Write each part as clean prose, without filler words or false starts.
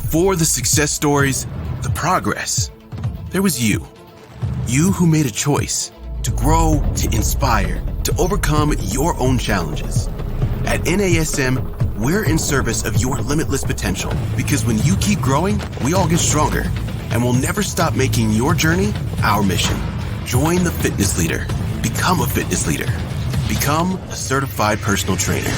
Before the success stories, the progress, there was you. You who made a choice to grow, to inspire, to overcome your own challenges. At NASM, we're in service of your limitless potential because when you keep growing, we all get stronger, and we'll never stop making your journey our mission. Join the fitness leader. Become a fitness leader. Become a certified personal trainer.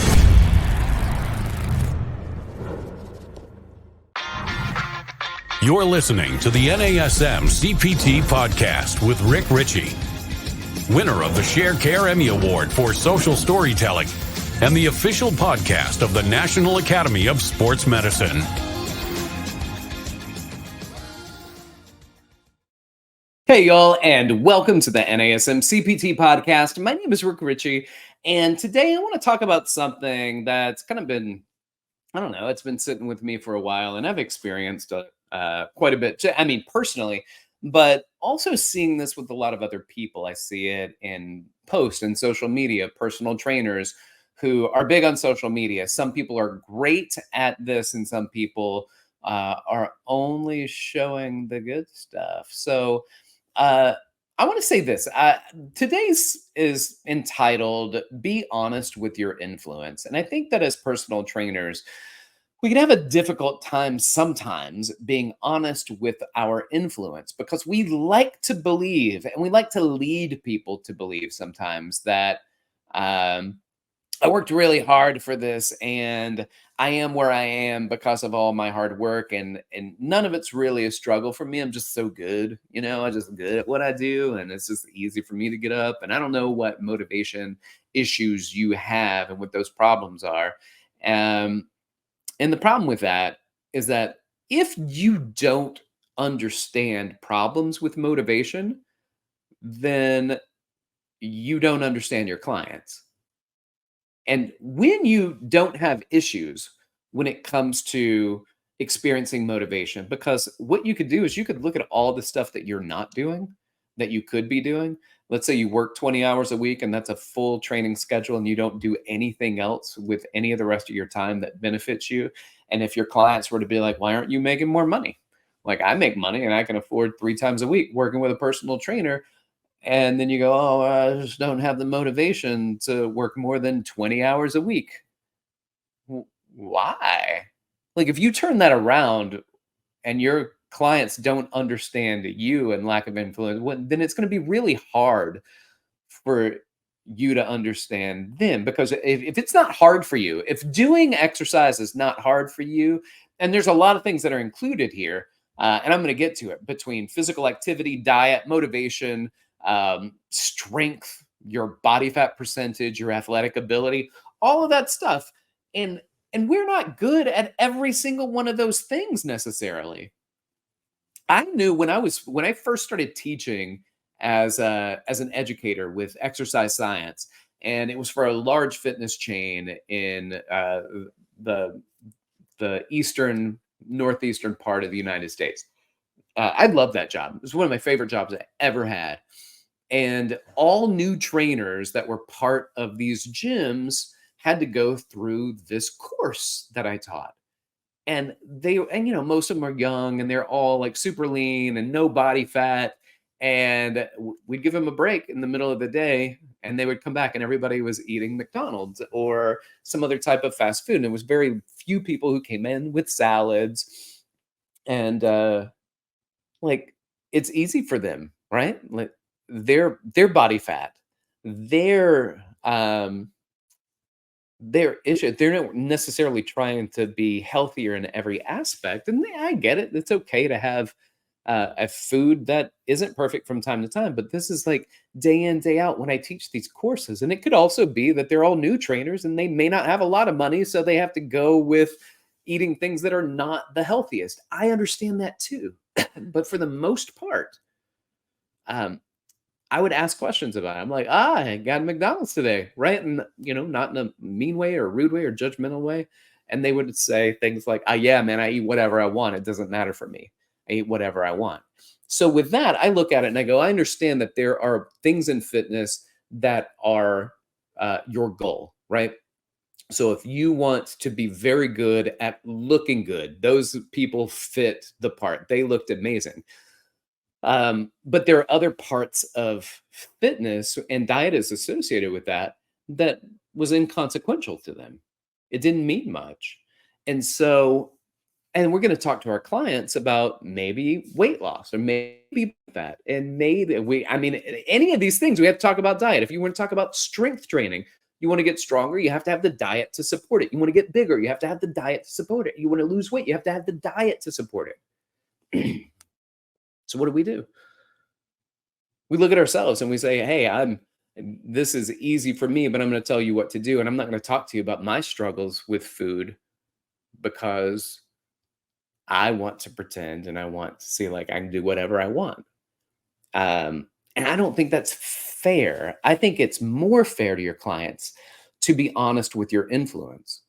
You're listening to the NASM-CPT Podcast with Richey, winner of the Share Care Emmy Award for Social Storytelling and the official podcast of the National Academy of Sports Medicine. Hey, y'all, and welcome to the NASM-CPT Podcast. My name is Richey, and today I want to talk about something that's kind of been, it's been sitting with me for a while, and I've experienced quite a bit, personally, but also seeing this with a lot of other people. I see it in posts and social media, personal trainers who are big on social media. Some people are great at this, and some people are only showing the good stuff. So I want to say this. Today's is entitled, Be Honest with Your Influence. And I think that as personal trainers, we can have a difficult time sometimes being honest with our influence because we like to believe and we like to lead people to believe sometimes that I worked really hard for this and I am where I am because of all my hard work, and none of it's really a struggle for me. I'm just so good, I'm just good at what I do, and it's just easy for me to get up. And I don't know what motivation issues you have and what those problems are. And the problem with that is that if you don't understand problems with motivation, then you don't understand your clients. And when you don't have issues when it comes to experiencing motivation, because what you could do is you could look at all the stuff that you're not doing, that you could be doing. Let's say you work 20 hours a week and that's a full training schedule and you don't do anything else with any of the rest of your time that benefits you. And if your clients were to be like, why aren't you making more money? Like, I make money and I can afford 3 times a week working with a personal trainer. And then you go, oh, I just don't have the motivation to work more than 20 hours a week. Why? Like, if you turn that around and your clients don't understand you and lack of influence, then it's going to be really hard for you to understand them. Because if it's not hard for you, if doing exercise is not hard for you, and there's a lot of things that are included here, and I'm going to get to it, between physical activity, diet, motivation, strength, your body fat percentage, your athletic ability, all of that stuff. And we're not good at every single one of those things necessarily. I knew when I first started teaching as an educator with exercise science, and it was for a large fitness chain in the northeastern part of the United States. I loved that job. It was one of my favorite jobs I ever had. And all new trainers that were part of these gyms had to go through this course that I taught. And most of them are young and they're all like super lean and no body fat. And we'd give them a break in the middle of the day and they would come back and everybody was eating McDonald's or some other type of fast food. And there was very few people who came in with salads. And it's easy for them, right? Like their body fat, their issue, they're not necessarily trying to be healthier in every aspect. And I get it. It's okay to have a food that isn't perfect from time to time, but this is like day in, day out when I teach these courses. And it could also be that they're all new trainers and they may not have a lot of money, so they have to go with eating things that are not the healthiest. I understand that too. But for the most part, I would ask questions about it. I'm like, I got McDonald's today, right? And, not in a mean way or rude way or judgmental way. And they would say things like, yeah, man, I eat whatever I want. It doesn't matter for me. I eat whatever I want. So with that, I look at it and I go, I understand that there are things in fitness that are your goal, right? So if you want to be very good at looking good, those people fit the part. They looked amazing. But there are other parts of fitness, and diet is associated with that, that was inconsequential to them. It didn't mean much. And so, and we're going to talk to our clients about maybe weight loss or maybe that. And maybe I mean, any of these things, we have to talk about diet. If you want to talk about strength training, you want to get stronger, you have to have the diet to support it. You want to get bigger, you have to have the diet to support it. You want to lose weight, you have to have the diet to support it. So what do? We look at ourselves and we say, hey, this is easy for me, but I'm going to tell you what to do. And I'm not going to talk to you about my struggles with food because I want to pretend and I want to see like I can do whatever I want. And I don't think that's fair. I think it's more fair to your clients to be honest with your influence,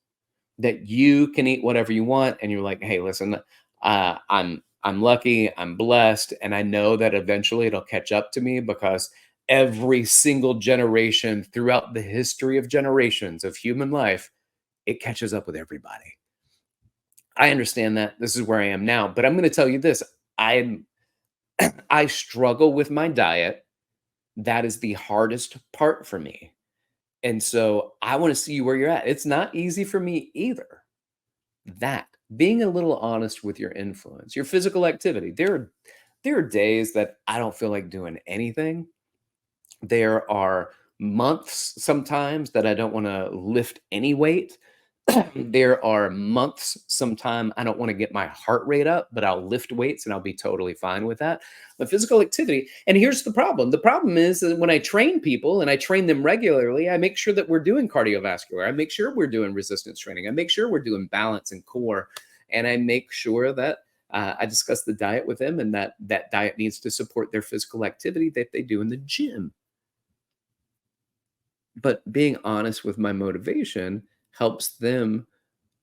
that you can eat whatever you want. And you're like, hey, listen, I'm lucky, I'm blessed, and I know that eventually it'll catch up to me because every single generation throughout the history of generations of human life, it catches up with everybody. I understand that. This is where I am now, but I'm going to tell you this. I struggle with my diet. That is the hardest part for me. And so I want to see where you're at. It's not easy for me either. That being a little honest with your influence, your physical activity. There are days that I don't feel like doing anything. There are months sometimes that I don't want to lift any weight. There are months sometime I don't want to get my heart rate up, but I'll lift weights and I'll be totally fine with that. But physical activity, and here's the problem. The problem is that when I train people and I train them regularly, I make sure that we're doing cardiovascular. I make sure we're doing resistance training. I make sure we're doing balance and core. And I make sure that I discuss the diet with them and that diet needs to support their physical activity that they do in the gym. But being honest with my motivation helps them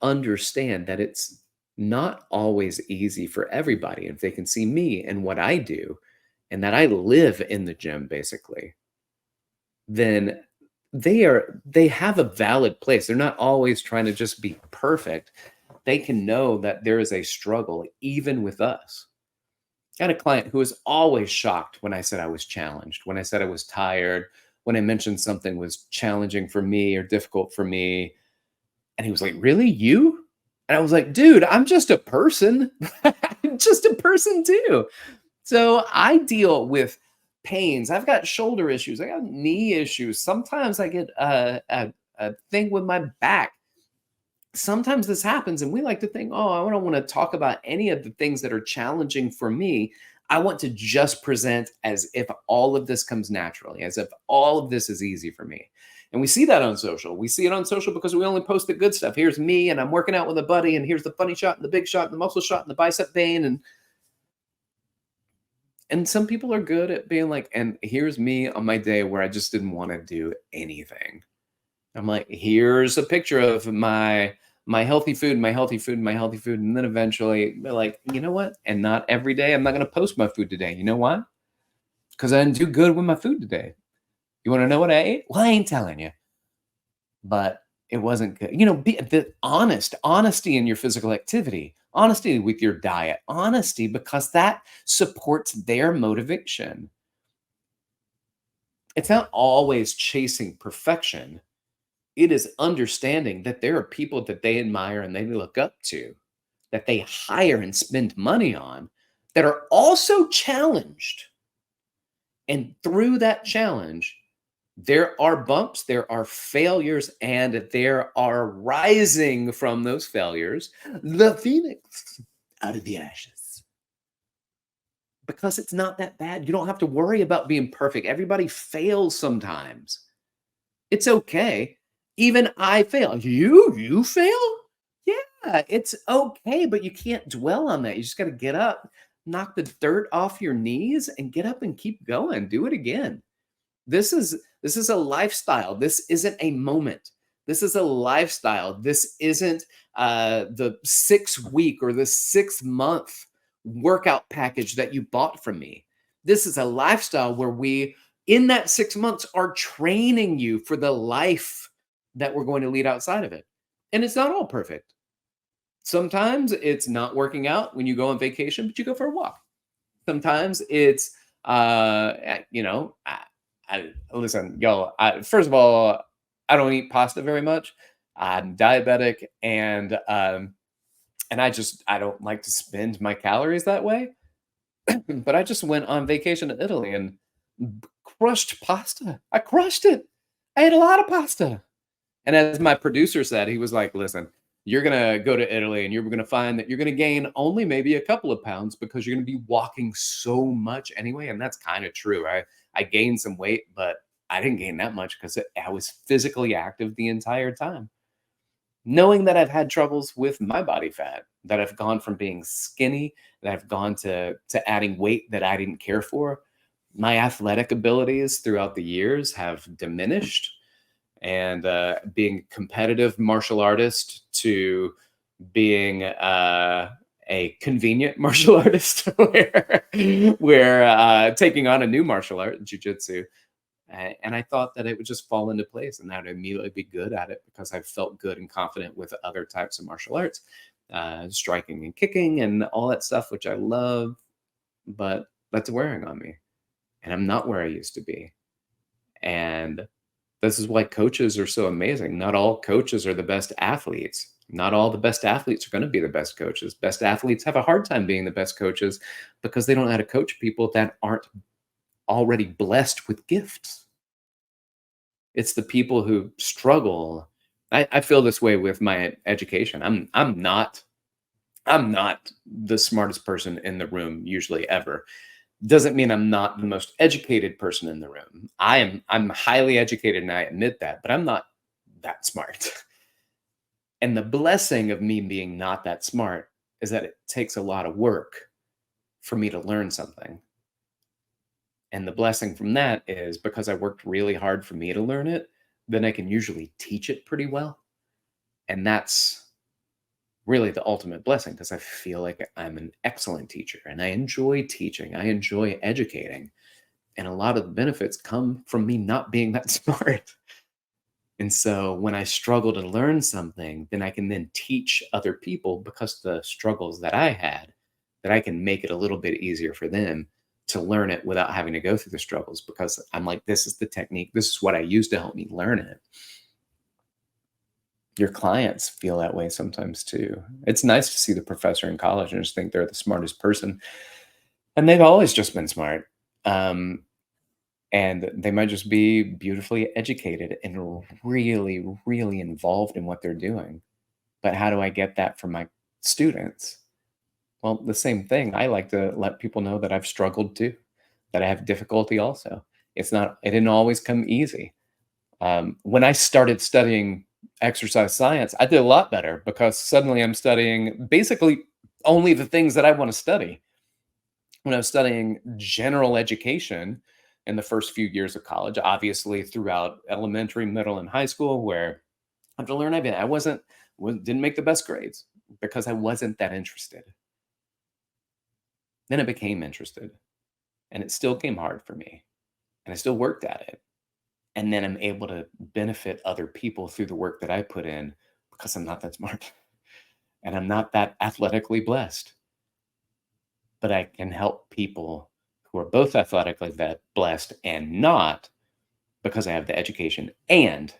understand that it's not always easy for everybody. If they can see me and what I do, and that I live in the gym basically, then they have a valid place. They're not always trying to just be perfect. They can know that there is a struggle even with us. I had a client who was always shocked when I said I was challenged, when I said I was tired, when I mentioned something was challenging for me or difficult for me. And he was like, really, you? And I was like, dude, I'm just a person. I'm just a person too. So I deal with pains. I've got shoulder issues. I got knee issues. Sometimes I get a thing with my back. Sometimes this happens and we like to think, oh, I don't want to talk about any of the things that are challenging for me. I want to just present as if all of this comes naturally, as if all of this is easy for me. And we see that on social. We see it on social because we only post the good stuff. Here's me and I'm working out with a buddy and here's the funny shot and the big shot and the muscle shot and the bicep vein. And some people are good at being like, and here's me on my day where I just didn't want to do anything. I'm like, here's a picture of my healthy food, my healthy food, my healthy food. And then eventually they're like, you know what? And not every day. I'm not going to post my food today. You know why? Because I didn't do good with my food today. You want to know what I ate? Well, I ain't telling you. But it wasn't good. You know, be the honesty in your physical activity, honesty with your diet, honesty because that supports their motivation. It's not always chasing perfection. It is understanding that there are people that they admire and they look up to, that they hire and spend money on, that are also challenged. And through that challenge, there are bumps, there are failures, and there are rising from those failures, the phoenix out of the ashes. Because it's not that bad. You don't have to worry about being perfect. Everybody fails sometimes. It's okay. Even I fail. You fail? Yeah, it's okay, but you can't dwell on that. You just got to get up, knock the dirt off your knees, and get up and keep going. Do it again. This is a lifestyle. This isn't a moment. This is a lifestyle. This isn't the 6-week or the 6-month workout package that you bought from me. This is a lifestyle where we, in that 6 months, are training you for the life that we're going to lead outside of it. And it's not all perfect. Sometimes it's not working out when you go on vacation, but you go for a walk. Sometimes it's, listen, y'all. First of all, I don't eat pasta very much. I'm diabetic, and I don't like to spend my calories that way. But I just went on vacation to Italy and crushed pasta. I crushed it. I ate a lot of pasta. And as my producer said, he was like, listen, you're going to go to Italy and you're going to find that you're going to gain only maybe a couple of pounds because you're going to be walking so much anyway. And that's kind of true. I gained some weight, but I didn't gain that much because I was physically active the entire time. Knowing that I've had troubles with my body fat, that I've gone from being skinny, that I've gone to adding weight that I didn't care for, my athletic abilities throughout the years have diminished, and being a competitive martial artist to being a convenient martial artist where taking on a new martial art, jujitsu. And I thought that it would just fall into place and that I'd immediately be good at it because I felt good and confident with other types of martial arts, striking and kicking and all that stuff, which I love. But that's wearing on me. And I'm not where I used to be. And this is why coaches are so amazing. Not all coaches are the best athletes. Not all the best athletes are going to be the best coaches. Best athletes have a hard time being the best coaches because they don't know how to coach people that aren't already blessed with gifts. It's the people who struggle. I feel this way with my education. I'm not the smartest person in the room usually ever. Doesn't mean I'm not the most educated person in the room. I'm highly educated and I admit that, but I'm not that smart. And the blessing of me being not that smart is that it takes a lot of work for me to learn something. And the blessing from that is because I worked really hard for me to learn it, then I can usually teach it pretty well. And that's really the ultimate blessing because I feel like I'm an excellent teacher and I enjoy teaching. I enjoy educating. And a lot of the benefits come from me not being that smart. And so when I struggle to learn something, then I can then teach other people because the struggles that I had, that I can make it a little bit easier for them to learn it without having to go through the struggles because I'm like, this is the technique. This is what I use to help me learn it. Your clients feel that way sometimes too. It's nice to see the professor in college and just think they're the smartest person. And they've always just been smart. And they might just be beautifully educated and really, really involved in what they're doing. But how do I get that from my students? Well, the same thing. I like to let people know that I've struggled too, that I have difficulty also. It didn't always come easy. When I started studying exercise science, I did a lot better because suddenly I'm studying basically only the things that I want to study. When I was studying general education in the first few years of college, obviously throughout elementary, middle, and high school, where I had to learn everything. Didn't make the best grades because I wasn't that interested. Then I became interested and it still came hard for me and I still worked at it. And then I'm able to benefit other people through the work that I put in because I'm not that smart and I'm not that athletically blessed. But I can help people who are both athletically blessed and not because I have the education and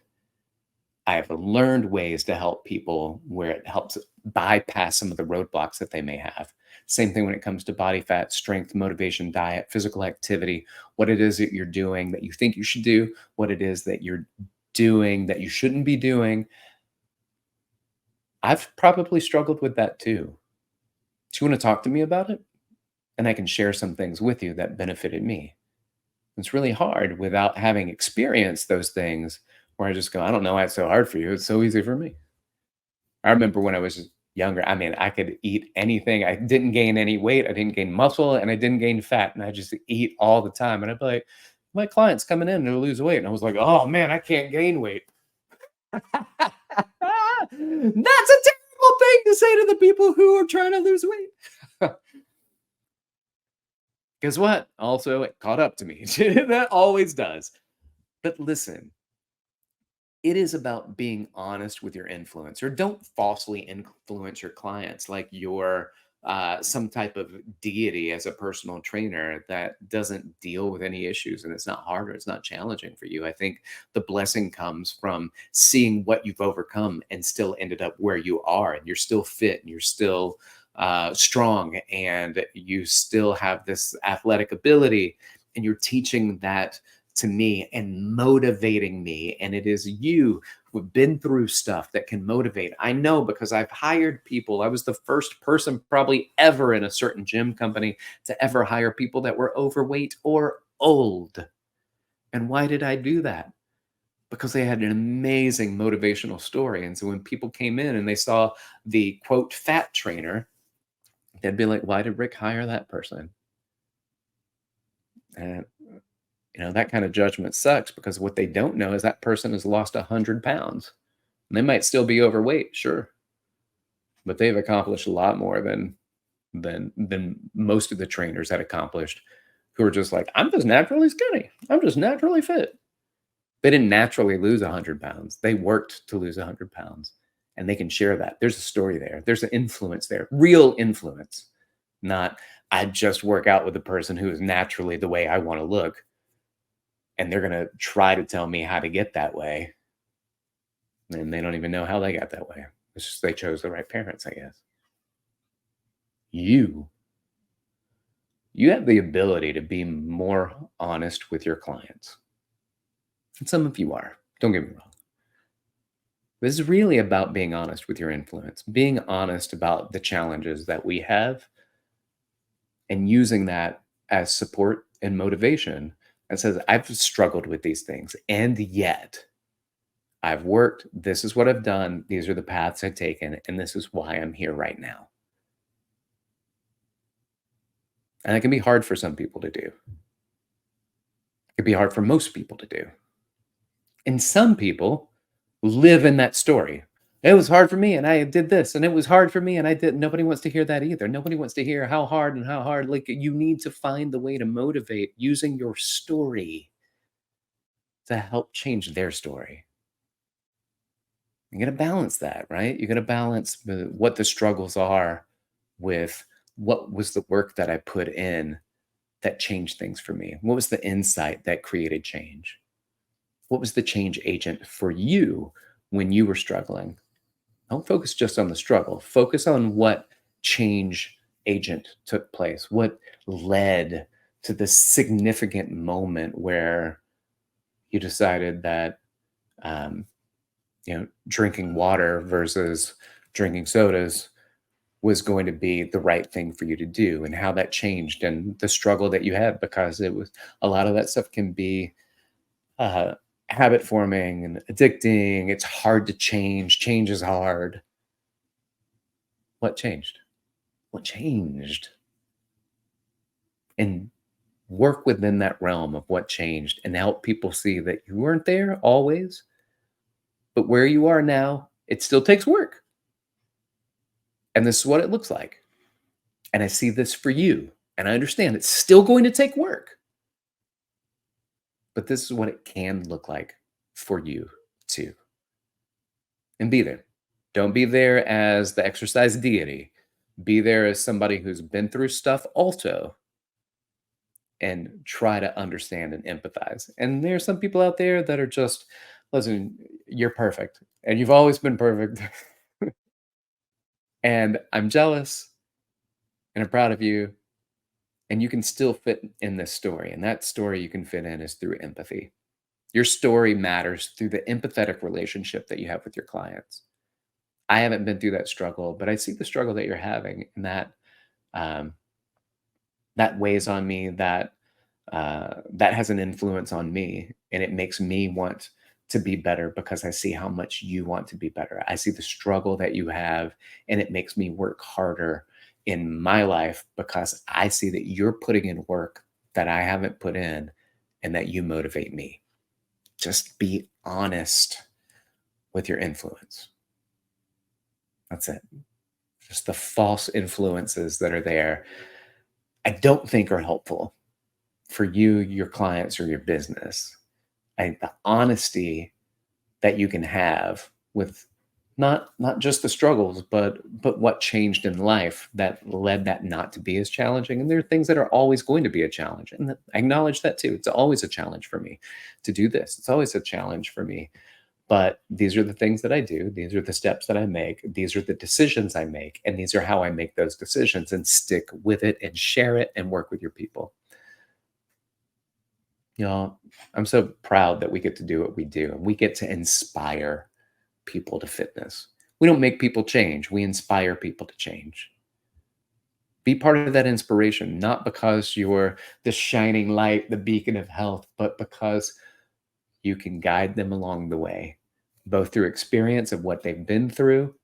I have learned ways to help people where it helps bypass some of the roadblocks that they may have. Same thing when it comes to body fat, strength, motivation, diet, physical activity, what it is that you're doing that you think you should do, what it is that you're doing that you shouldn't be doing. I've probably struggled with that too. Do you want to talk to me about it? And I can share some things with you that benefited me. It's really hard without having experienced those things where I just go, I don't know why it's so hard for you. It's so easy for me. I remember when I was younger, I mean, I could eat anything. I didn't gain any weight. I didn't gain muscle and I didn't gain fat. And I just eat all the time. And I'd be like, my client's coming in to lose weight. And I was like, oh man, I can't gain weight. That's a terrible thing to say to the people who are trying to lose weight. Guess what? Also, it caught up to me. That always does. But listen, it is about being honest with your influencer. Don't falsely influence your clients like you're some type of deity as a personal trainer that doesn't deal with any issues, and it's not hard or it's not challenging for you. I think the blessing comes from seeing what you've overcome and still ended up where you are, and you're still fit and you're still strong and you still have this athletic ability, and you're teaching that to me and motivating me. And it is you who've been through stuff that can motivate. I know because I've hired people. I was the first person probably ever in a certain gym company to ever hire people that were overweight or old. And why did I do that? Because they had an amazing motivational story. And so when people came in and they saw the quote fat trainer, they'd be like, why did Rick hire that person? And that kind of judgment sucks, because what they don't know is that person has lost 100 pounds. And they might still be overweight, sure, but they've accomplished a lot more than most of the trainers had accomplished, who are just like, I'm just naturally skinny. I'm just naturally fit. They didn't naturally lose 100 pounds. They worked to lose 100 pounds, and they can share that. There's a story there. There's an influence there, real influence, not I just work out with a person who is naturally the way I want to look, and they're going to try to tell me how to get that way. And they don't even know how they got that way. It's just they chose the right parents, I guess. You have the ability to be more honest with your clients. And some of you are. Don't get me wrong. This is really about being honest with your influence, being honest about the challenges that we have, and using that as support and motivation. And says, I've struggled with these things, and yet I've worked. This is what I've done. These are the paths I've taken, and this is why I'm here right now. And it can be hard for some people to do. It can be hard for most people to do. And some people live in that story. It was hard for me, and I did this, and it was hard for me, and I did. Nobody wants to hear that either. Nobody wants to hear how hard. Like, you need to find the way to motivate using your story to help change their story. You got to balance that, right? You got to balance what the struggles are with what was the work that I put in that changed things for me. What was the insight that created change? What was the change agent for you when you were struggling? Don't focus just on the struggle. Focus on what change agent took place, what led to the significant moment where you decided that drinking water versus drinking sodas was going to be the right thing for you to do, and how that changed, and the struggle that you had, because it was a lot of that stuff can be habit forming and addicting. It's hard to change. Change is hard. What changed? What changed? And work within that realm of what changed, and help people see that you weren't there always, but where you are now, it still takes work. And this is what it looks like. And I see this for you, and I understand it's still going to take work. But this is what it can look like for you too. And be there. Don't be there as the exercise deity. Be there as somebody who's been through stuff also, and try to understand and empathize. And there are some people out there that are just, listen, you're perfect, and you've always been perfect. And I'm jealous, and I'm proud of you. And you can still fit in this story. And that story you can fit in is through empathy. Your story matters through the empathetic relationship that you have with your clients. I haven't been through that struggle, but I see the struggle that you're having, and that weighs on me, that has an influence on me, and it makes me want to be better, because I see how much you want to be better. I see the struggle that you have, and it makes me work harder in my life, because I see that you're putting in work that I haven't put in, and that you motivate me. Just be honest with your influence. That's it. Just the false influences that are there, I don't think are helpful for you, your clients, or your business. The honesty that you can have with not just the struggles, but what changed in life that led that not to be as challenging. And there are things that are always going to be a challenge. And I acknowledge that too. It's always a challenge for me to do this. It's always a challenge for me. But these are the things that I do. These are the steps that I make. These are the decisions I make. And these are how I make those decisions and stick with it and share it and work with your people. Y'all, I'm so proud that we get to do what we do and we get to inspire people to fitness. We don't make people change. We inspire people to change. Be part of that inspiration, not because you're the shining light, the beacon of health, but because you can guide them along the way, both through experience of what they've been through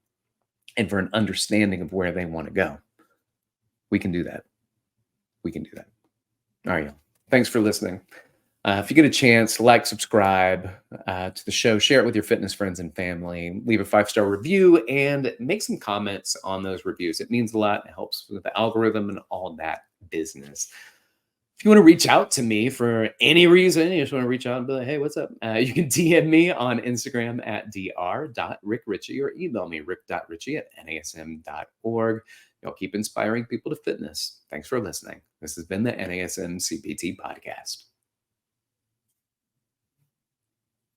and for an understanding of where they want to go. We can do that. We can do that. All right, y'all. Thanks for listening. If you get a chance, like, subscribe to the show, share it with your fitness friends and family, leave a 5-star review, and make some comments on those reviews. It means a lot. It helps with the algorithm and all that business. If you want to reach out to me for any reason, you just want to reach out and be like, hey, what's up? You can DM me on Instagram at dr.rickrichey or email me rick.richey@nasm.org. Y'all keep inspiring people to fitness. Thanks for listening. This has been the NASM CPT Podcast.